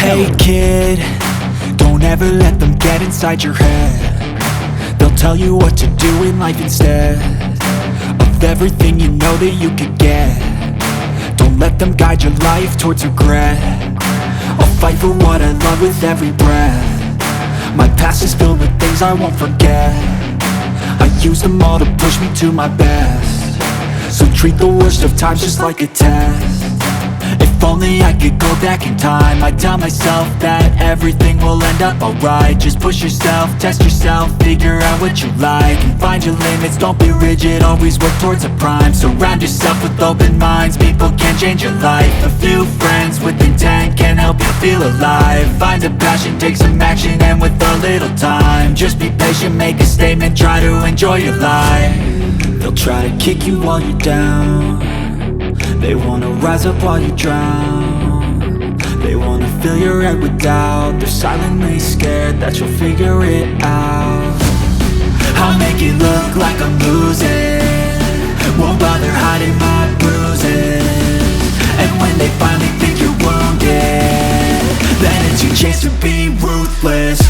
Hey kid, don't ever let them get inside your head. They'll tell you what to do in life instead of everything you know that you could get. Don't let them guide your life towards regret. I'll fight for what I love with every breath. My past is filled with things I won't forget. I use them all to push me to my best. So treat the worst of times just like a test. If only I could go back in time, I'd tell myself that everything will end up alright. Just push yourself, test yourself, figure out what you like, and find your limits, don't be rigid, always work towards a prime. Surround yourself with open minds, people can change your life. A few friends with intent can help you feel alive. Find a passion, take some action, and with a little time, just be patient, make a statement, try to enjoy your life. They'll try to kick you while you're down. They wanna rise up while you drown. They wanna fill your head with doubt. They're silently scared that you'll figure it out. I'll make it look like I'm losing, won't bother hiding my bruises. And when they finally think you're wounded, then it's your chance to be ruthless.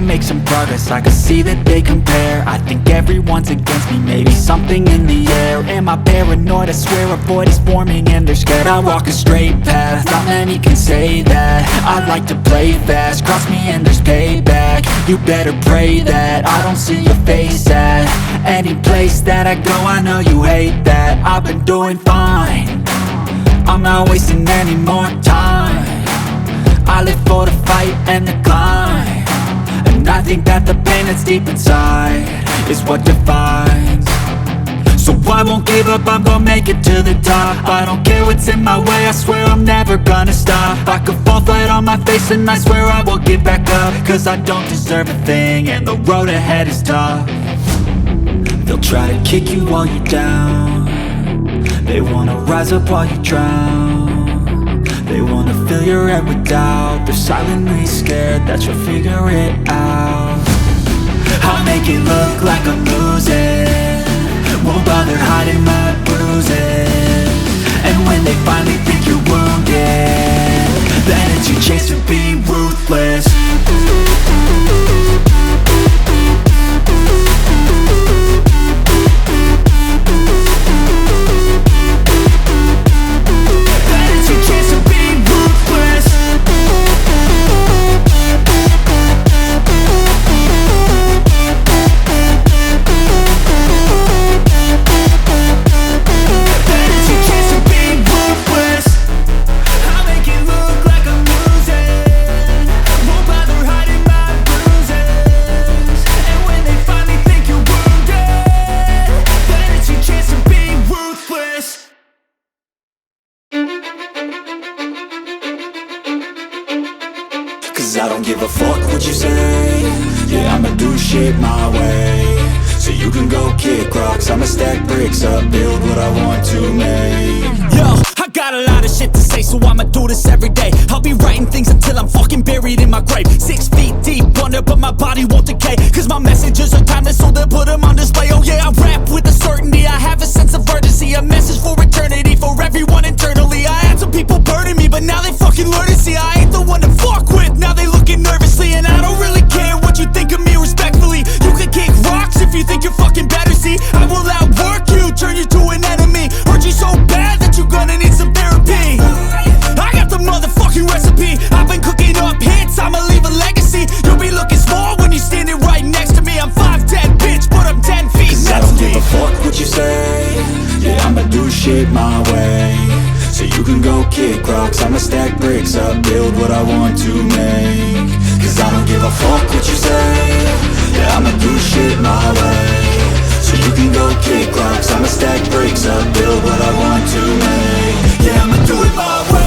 Make some progress, I can see that they compare. I think everyone's against me, maybe something in the air. Am I paranoid? I swear a void is forming and they're scared. I walk a straight path, not many can say that. I like to play fast, cross me and there's payback. You better pray that I don't see your face at any place that I go. I know you hate that. I've been doing fine, I'm not wasting any more time. I live for the fight and the climb, and I think that the pain that's deep inside is what defines. So I won't give up, I'm gonna make it to the top. I don't care what's in my way, I swear I'm never gonna stop. I could fall flat on my face and I swear I will get back up, cause I don't deserve a thing and the road ahead is tough. They'll try to kick you while you're down. They wanna rise up while you drown. They wanna fill your head with doubt. They're silently scared that you'll figure it out. I'll make it look like I'm losing, won't bother hiding my bruises. And when they finally think you're wounded, then it's your chance to be ruthless. I don't give a fuck what you say. Yeah, I'ma do shit my way. So you can go kick rocks, I'ma stack bricks up, build what I want to make. Yo, I got a lot of shit to say, so I'ma do this every day. I'll be writing things until I'm fucking buried in my grave. 6 feet deep under, but my body won't decay, cause my messages are timeless, so they'll put them on display. Oh yeah, I rap with a certainty, I have a sense of urgency. A message for eternity, for everyone internally. I had some people burning me, but now they fucking learn to see I ain't the one to fuck with, now they looking nervously. And I don't really care what you think of me, respectfully. You can kick rocks if you think you're fucking better, see. I will outwork you, turn you to an enemy. Hurt you so bad that you're gonna need some therapy. I got the motherfucking recipe, I've been cooking up hits, I'ma leave a legacy. You'll be looking small when you're standing right next to me. I'm 5'10", bitch, but I'm 10 feet. Cause I don't give a fuck what you say. Yeah, I'ma do shit my way. So you can go kick rocks, I'ma stack bricks up, build what I want to make. Cause I don't give a fuck what you say. Yeah, I'ma do shit my way. So you can go kick rocks, I'ma stack bricks up, build what I want to make. Yeah, I'ma do it my way.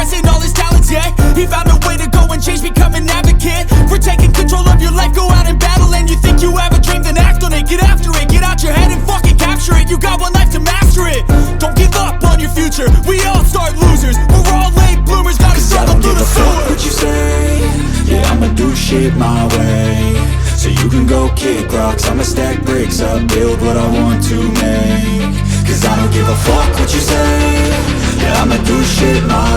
expressing all his talents, yeah. He found a way to go and change, become an advocate for taking control of your life. Go out and battle, and you think you have a dream, then act on it. Get after it, get out your head and fucking capture it. You got one life to master it. Don't give up on your future. We all start losers. We're all late bloomers, gotta struggle through the sewer. What you say? Yeah, I'ma do shit my way. So you can go kick rocks, I'ma stack bricks up, build what I want to make. Cause I don't give a fuck what you say. Yeah, I'ma do shit my